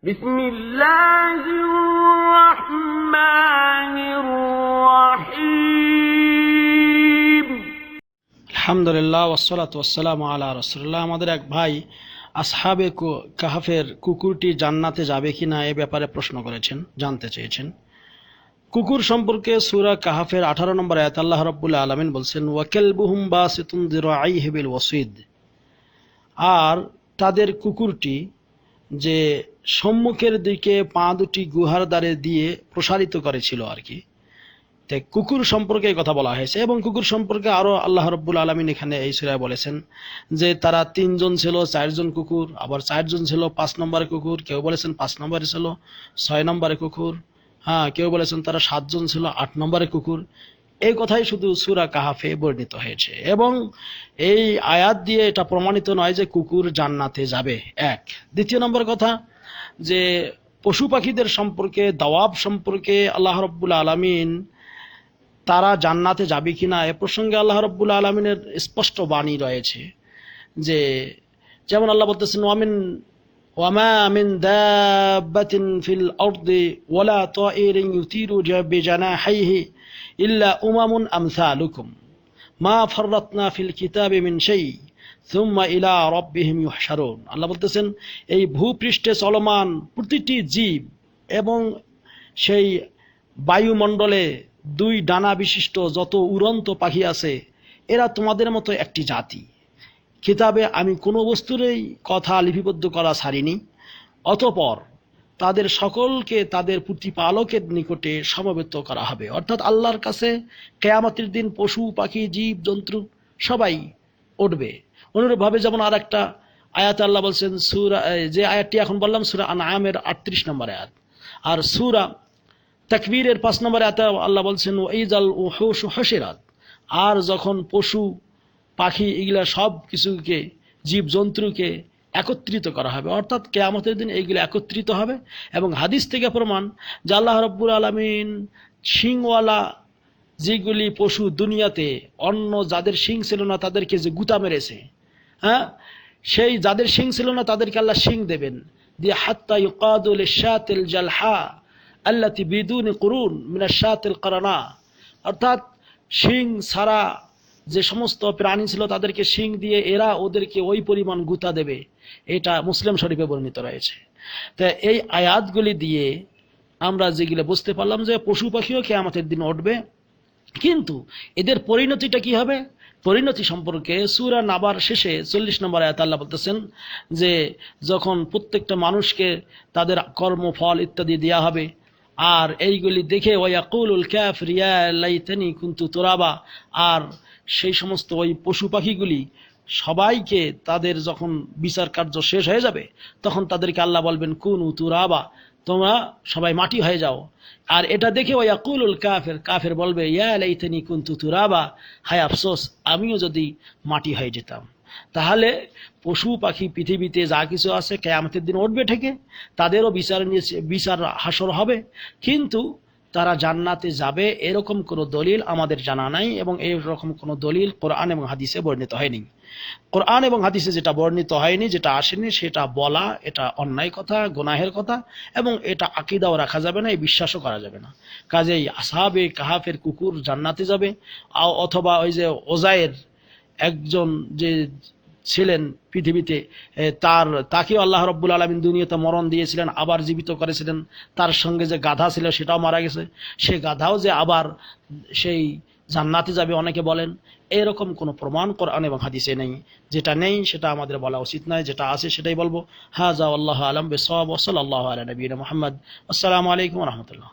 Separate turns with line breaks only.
بسم الله الرحمن الرحيم
আলহামদুলিল্লাহ ওয়াসসালাতু ওয়াসসালামু আলা রাসূলিল্লাহ। আমাদের এক ভাই আসহাবে কাহাফের কুকুরটি জান্নাতে যাবে কিনা এ ব্যাপারে প্রশ্ন করেছেন, জানতে চেয়েছেন। কুকুর সম্পর্কে সূরা কাহাফের 18 নম্বর আয়াত আল্লাহ রাব্বুল আলামিন বলছেন, ওয়া কালবুহুম বাসিতুন যিরাইহি বিল ওয়াসিদ। আর তাদের কুকুরটি যে সম্মুখের দিকে পা দুটি গুহার দ্বারে দিয়ে প্রসারিত করেছিল আর কি। তাই কুকুর সম্পর্কে এই কথা বলা হয়েছে। এবং কুকুর সম্পর্কে আরো আল্লাহ রাব্বুল আলামিন এখানে এই সূরায় বলেছেন যে তারা 3 জন ছিল, 4 জন কুকুর, আবার 4 জন ছিল 5 নম্বরে কুকুর, কেউ বলেছেন 5 নম্বরে ছিল 6 নম্বরে কুকুর, কেউ বলেছেন তারা 7 জন ছিল 8 নম্বরে কুকুর। এই কথাই শুধু সূরা কাহাফে বর্ণিত হয়েছে। এবং এই আয়াত দিয়ে এটা প্রমাণিত নয় যে কুকুর জান্নাতে যাবে, এক। দ্বিতীয় নম্বর কথা, যে পশু পাখিদের সম্পর্কে, দাওয়াব সম্পর্কে আল্লাহ রাব্বুল আলামিন তারা জান্নাতে যাবে কিনা এ প্রসঙ্গে আল্লাহ রাব্বুল আলামিনের স্পষ্ট বাণী রয়েছে। যে যেমন আল্লাহ বলতেছেন, ওয়ামা মিন দাব্বাতিন ফিল আরদি ওয়ালা তাইরিন ইউতিরু বিজানাহিহি ইল্লা উমামুন আমসালুকুম মা ফাররাতনা ফিল কিতাবি মিন শাই সুম্মা ইলা রাব্বিহিম ইউহশারুন। আল্লাহ বলতেছেন, এই ভূপৃষ্ঠে চলমান প্রতিটি জীব এবং সেই বায়ুমণ্ডলে 2 ডানা বিশিষ্ট যত উড়ন্ত পাখি আছে, এরা তোমাদের মতো একটি জাতি। কিতাবে আমি কোনো বস্তুরই কথা লিপিবদ্ধ করা ছাড়িনি, অতঃপর তাদের সকলকে তাদের প্রতিপালকের নিকটে সমবেত করা হবে। অর্থাৎ আল্লাহর কাছে কিয়ামতের দিন পশু পাখি জীব জন্তু সবাই উঠবে। অনুরূপভাবে যেমন আর একটা আয়াত আল্লাহ বলছেন, সূরা, যে আয়াতটি এখন বললাম সূরা আনআমের 38 নম্বর আয়াত, আর সূরা তাকবীরের 5 নম্বর আয়াতে আল্লাহ বলছেন, ওয়াইজাল উহুশু হুশিরাত। আর যখন পশু পাখি এগুলা সব কিছুকে, জীব জন্তুকে একত্রিত করা হবে, অর্থাৎ কিয়ামতের দিন এইগুলো একত্রিত হবে। এবং হাদিস থেকে প্রমাণ যে আল্লাহ রাব্বুল আলামিন শিংওয়ালা যেগুলি পশু দুনিয়াতে অন্য যাদের শিং ছিল না তাদেরকে যে গুতা মেরেছে, সেই যাদের শিং ছিল না তাদেরকে আল্লাহ শিং দেবেন দিয়ে, হাত্তা ইউকাদু লিশাতিল জালহা আল্লাতি বিদুনি কুরুন মিনাশ শাতিল কারানা। অর্থাৎ শিং ছাড়া যে সমস্ত প্রাণী ছিল তাদেরকে শিং দিয়ে এরা ওদেরকে ওই পরিমাণ গুতা দেবে। এটা মুসলিম শরীফে বর্ণিত রয়েছে। তো এই আয়াতগুলি দিয়ে আমরা যেগুলো বুঝতে পারলাম যে পশু পাখিও কিয়ামতের দিন উঠবে, কিন্তু এদের পরিণতিটা কি হবে, পরিণতি সম্পর্কে সূরা নাবার শেষে 40 নম্বর আয়াতে আল্লাহ বলতেছেন যে যখন প্রত্যেকটা মানুষকে তাদের কর্মফল ইত্যাদি দেয়া হবে, আর এইগুলি দেখে ওয়ায়াকুলুল কাফির ইয়া লাইতানি কুনতু তুরাবা, আর সেই সমস্ত ওই পশু পাখিগুলি সবাইকে তাদের যখন বিচার কার্য শেষ হয়ে যাবে তখন তাদেরকে আল্লাহ বলবেন, কুনু তুরাবা, তোমরা সবাই মাটি হয়ে যাও। আর এটা দেখে ওয়ায়াকুলুল কাফির, কাফির বলবে, ইয়া লাইতানি কুনতু তুরাবা, হায় আফসোস আমিও যদি মাটি হয়ে যেতাম। তাহলে পশু পাখি পৃথিবীতে যা কিছু আছে কিয়ামতের দিন উঠবে ঠিকই, তাদেরও বিচার হাসর হবে, কিন্তু তারা জান্নাতে যাবে এরকম কোনো দলিল আমাদের জানা নাই। এবং এরকম কোনো দলিল কোরআন এবং হাদিসে বর্ণিত হয়নি। কোরআন এবং হাদিসে যেটা বর্ণিত হয়নি, যেটা আসেনি, সেটা বলা এটা অন্যায় কথা, গুনাহের কথা, এবং এটা আকীদাও রাখা যাবে না, এই বিশ্বাসও করা যাবে না। কাজেই আসহাবে কাহাফের কুকুর জান্নাতে যাবে, অথবা ওই যে ওজায়ের একজন যে ছিলেন পৃথিবীতে, তাকেও আল্লাহ রাব্বুল আলামিন দুনিয়াতে মরণ দিয়েছিলেন, আবার জীবিত করেছিলেন। তার সঙ্গে যে গাধা ছিল সেটাও মারা গেছে, সে গাধাও যে আবার সেই জান্নাতে যাবে অনেকে বলেন। এরকম কোনো প্রমাণ কোরআন এবং হাদিসে নেই। যেটা নেই সেটা আমাদের বলা উচিত নয়, যেটা আছে সেটাই বলবো। হাযা ওয়াল্লাহু আ'লাম বিসওয়াব ওয়া সাল্লাল্লাহু আলা নবিয়িনা মুহাম্মদ। আসসালামু আলাইকুম ওয়া রাহমাতুল্লাহ।